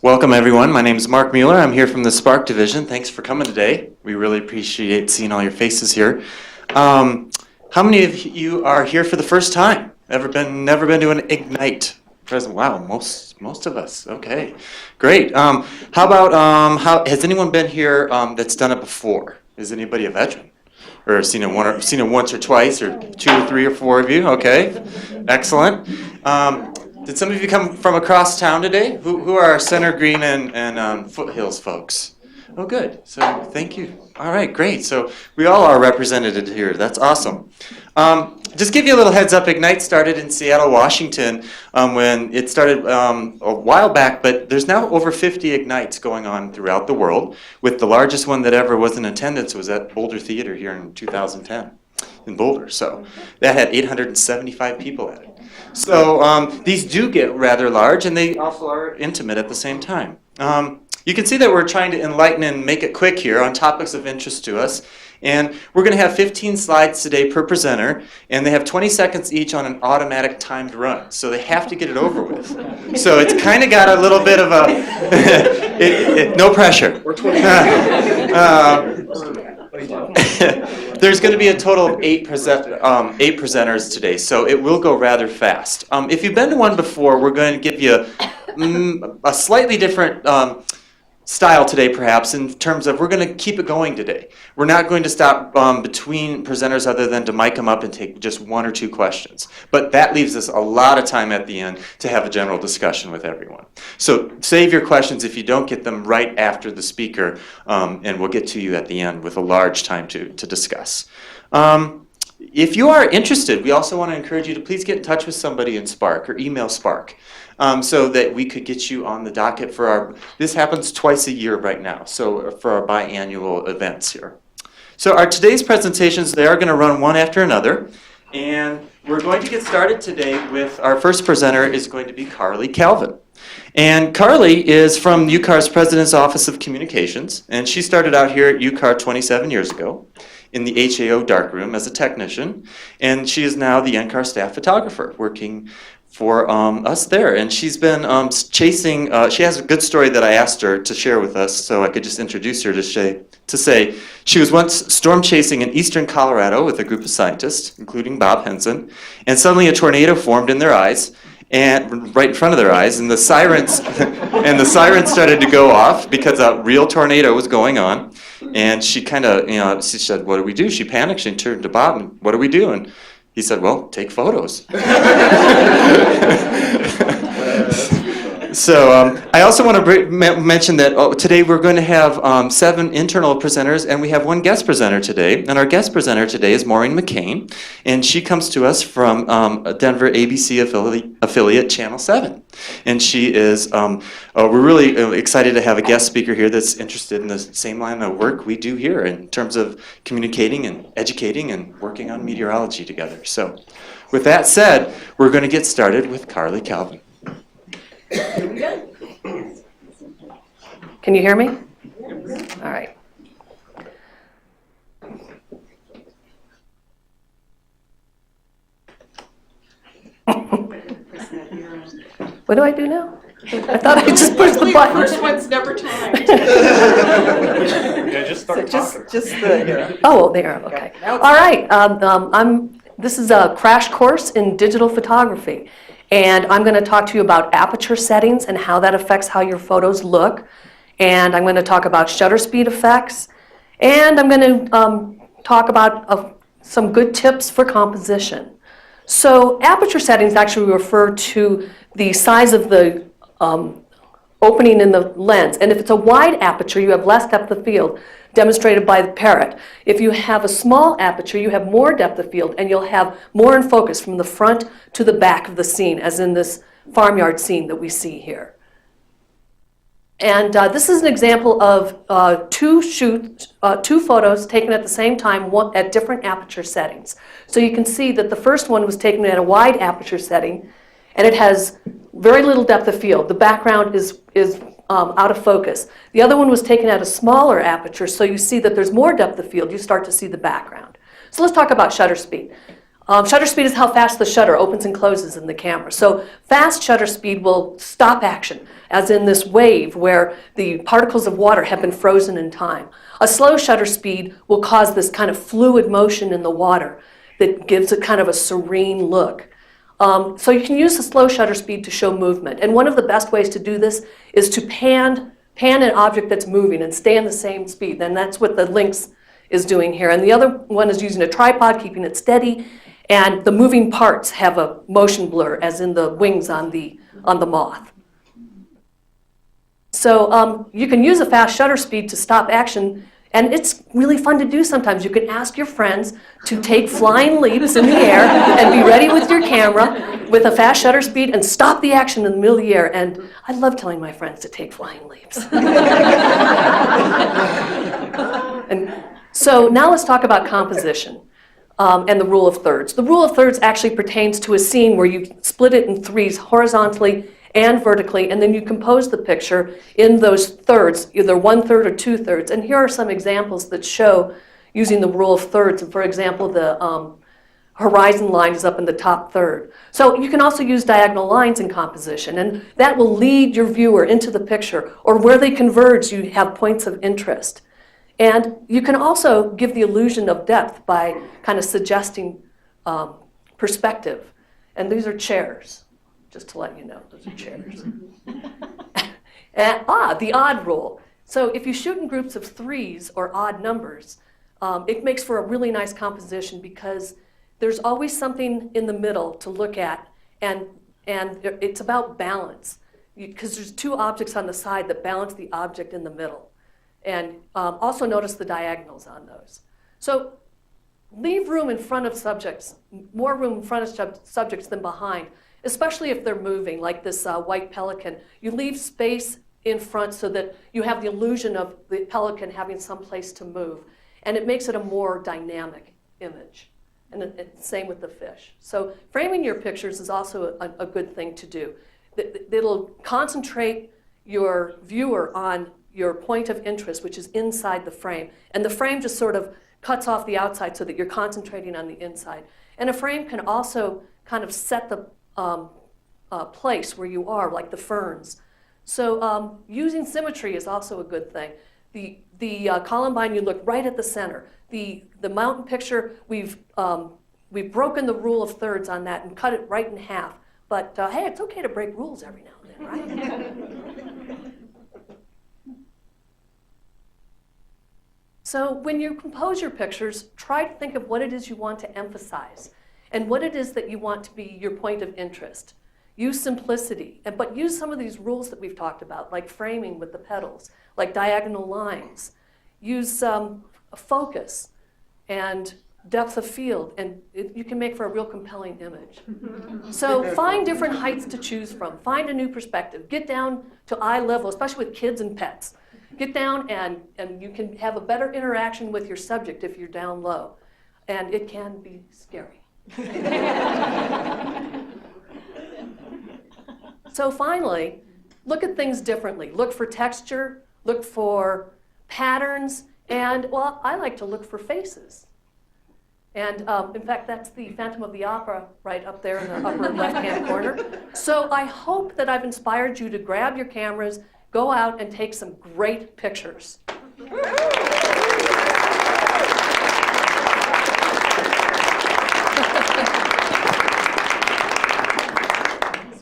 Welcome everyone, my name is Mark Mueller. I'm here from the Spark Division. Thanks for coming today. We really appreciate seeing all your faces here. How many of you are here for the first time? Never been to an Ignite present? Wow, most of us. Okay, great. How about has anyone been here that's done it before? Is anybody a veteran? Or seen it once or twice, or 2 or 3 or 4 of you? Okay, excellent. Did some of you come from across town today? Who are our Center Green and Foothills folks? Oh, good. So thank you. All right, great. So we all are represented here. That's awesome. Just give you a little heads up. Ignite started in Seattle, Washington when it started a while back, but there's now over 50 Ignites going on throughout the world, with the largest one that ever was in attendance was at Boulder Theater here in 2010 in Boulder. So that had 875 people at it. So these do get rather large, and they also are intimate at the same time. You can see that we're trying to enlighten and make it quick here on topics of interest to us. And we're going to have 15 slides today per presenter, and they have 20 seconds each on an automatic timed run. So they have to get it over with. So it's kind of got a little bit of a, no pressure. There's going to be a total of 8 presenters today, so it will go rather fast. If you've been to one before, we're going to give you a slightly different style today, perhaps, in terms of we're going to keep it going today. We're not going to stop between presenters other than to mic them up and take just 1 or 2 questions. But that leaves us a lot of time at the end to have a general discussion with everyone. So save your questions if you don't get them right after the speaker, and we'll get to you at the end with a large time to discuss. If you are interested, we also want to encourage you to please get in touch with somebody in Spark or email Spark. So that we could get you on the docket for our, this happens twice a year right now, so for our biannual events here. So our today's presentations, they are going to run one after another, and we're going to get started today with our first presenter is going to be Caryle Calvin. And Carlye is from UCAR's President's Office of Communications, and she started out here at UCAR 27 years ago in the HAO darkroom as a technician, and she is now the NCAR staff photographer working for us there. And she's been chasing, she has a good story that I asked her to share with us, so I could just introduce her to say she was once storm chasing in eastern Colorado with a group of scientists, including Bob Henson, and suddenly a tornado formed in their eyes, and right in front of their eyes, and the sirens started to go off because a real tornado was going on. And she kind of, she said, "What do we do?" She panicked. She turned to Bob, and "What do we do?" And he said, "Well, take photos." So I also want to mention that today we're going to have 7 internal presenters, and we have 1 guest presenter today. And our guest presenter today is Maureen McCain, and she comes to us from Denver ABC affiliate Channel 7. And she is, we're really excited to have a guest speaker here that's interested in the same line of work we do here in terms of communicating and educating and working on meteorology together. So with that said, we're going to get started with Caryle Calvin. Can you hear me? All right. What do I do now? I thought I just pushed the button. The first one's never timed. Yeah, just start talking. Oh, there. Okay. All right. This is a crash course in digital photography. And I'm going to talk to you about aperture settings and how that affects how your photos look. And I'm going to talk about shutter speed effects. And I'm going to talk about some good tips for composition. So aperture settings actually refer to the size of the opening in the lens. And if it's a wide aperture, you have less depth of field, demonstrated by the parrot. If you have a small aperture, you have more depth of field, and you'll have more in focus from the front to the back of the scene, as in this farmyard scene that we see here. And this is an example of 2 photos taken at the same time, at different aperture settings. So you can see that the first one was taken at a wide aperture setting, and it has very little depth of field. The background is out of focus. The other one was taken at a smaller aperture, so you see that there's more depth of field. You start to see the background. So let's talk about shutter speed. Shutter speed is how fast the shutter opens and closes in the camera. So fast shutter speed will stop action, as in this wave where the particles of water have been frozen in time. A slow shutter speed will cause this kind of fluid motion in the water that gives it kind of a serene look. So you can use the slow shutter speed to show movement. And one of the best ways to do this is to pan an object that's moving and stay in the same speed. And that's what the lynx is doing here. And the other one is using a tripod, keeping it steady. And the moving parts have a motion blur, as in the wings on the moth. So you can use a fast shutter speed to stop action, and it's really fun to do sometimes. You can ask your friends to take flying leaps in the air and be ready with your camera with a fast shutter speed and stop the action in the middle of the air. And I love telling my friends to take flying leaps. And so now let's talk about composition. And the rule of thirds. The rule of thirds actually pertains to a scene where you split it in threes horizontally and vertically, and then you compose the picture in those thirds, either 1/3 or 2/3. And here are some examples that show using the rule of thirds. For example, the horizon line is up in the top third. So you can also use diagonal lines in composition, and that will lead your viewer into the picture, or where they converge, you have points of interest. And you can also give the illusion of depth by kind of suggesting perspective. And these are chairs, just to let you know, those are chairs. And, the odd rule. So if you shoot in groups of threes or odd numbers, it makes for a really nice composition because there's always something in the middle to look at, and it's about balance. Because there's two objects on the side that balance the object in the middle. And also notice the diagonals on those. So leave room in front of subjects, more room in front of subjects than behind, especially if they're moving, like this white pelican. You leave space in front so that you have the illusion of the pelican having some place to move. And it makes it a more dynamic image. And it's same with the fish. So framing your pictures is also a good thing to do. It'll concentrate your viewer on your point of interest, which is inside the frame. And the frame just sort of cuts off the outside so that you're concentrating on the inside. And a frame can also kind of set the place where you are, like the ferns. So using symmetry is also a good thing. The columbine, you look right at the center. The mountain picture, we've broken the rule of thirds on that and cut it right in half. But hey, it's okay to break rules every now and then, right? So when you compose your pictures, try to think of what it is you want to emphasize and what it is that you want to be your point of interest. Use simplicity, but use some of these rules that we've talked about, like framing with the petals, like diagonal lines. Use a focus and depth of field, and you can make for a real compelling image. So find different heights to choose from. Find a new perspective. Get down to eye level, especially with kids and pets. Get down and you can have a better interaction with your subject if you're down low. And it can be scary. So finally, look at things differently. Look for texture, look for patterns, and, well, I like to look for faces. And in fact, that's the Phantom of the Opera right up there in the upper left-hand corner. So I hope that I've inspired you to grab your cameras, go out and take some great pictures. So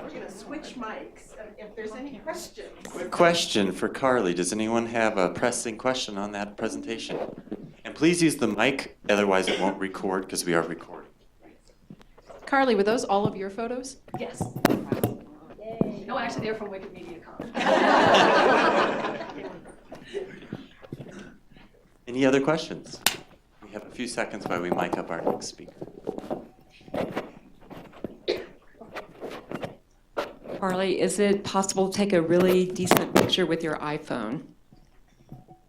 we're going to switch mics if there's any questions. Quick question for Carlye. Does anyone have a pressing question on that presentation? And please use the mic, otherwise it won't record because we are recording. Carlye, were those all of your photos? Yes. Yay. No, actually, they're from Wikimedia. Any other questions? We have a few seconds while we mic up our next speaker. Carlye, is it possible to take a really decent picture with your iPhone?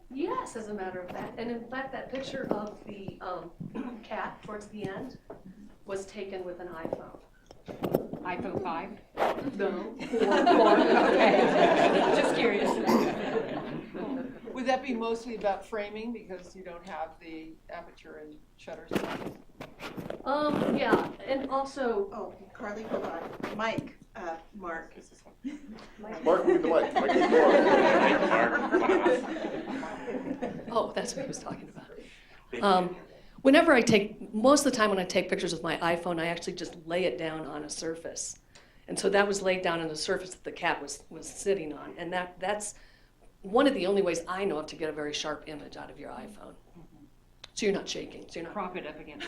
Yes, as a matter of fact. And in fact, that picture of the cat towards the end was taken with an iPhone. iPhone 5? No. Okay. Just curious. Would that be be mostly about framing because you don't have the aperture and shutter settings? Yeah, and also, Oh, Carly, hold on. Mike, Mark. Mark, move the mic. Mic is more. oh, that's what he was talking about. Whenever I take, most of the time when I take pictures with my iPhone, I actually just lay it down on a surface. And so that was laid down on the surface that the cat was sitting on. And that's one of the only ways I know of to get a very sharp image out of your iPhone. So you're not shaking, so you're not. Prop it up against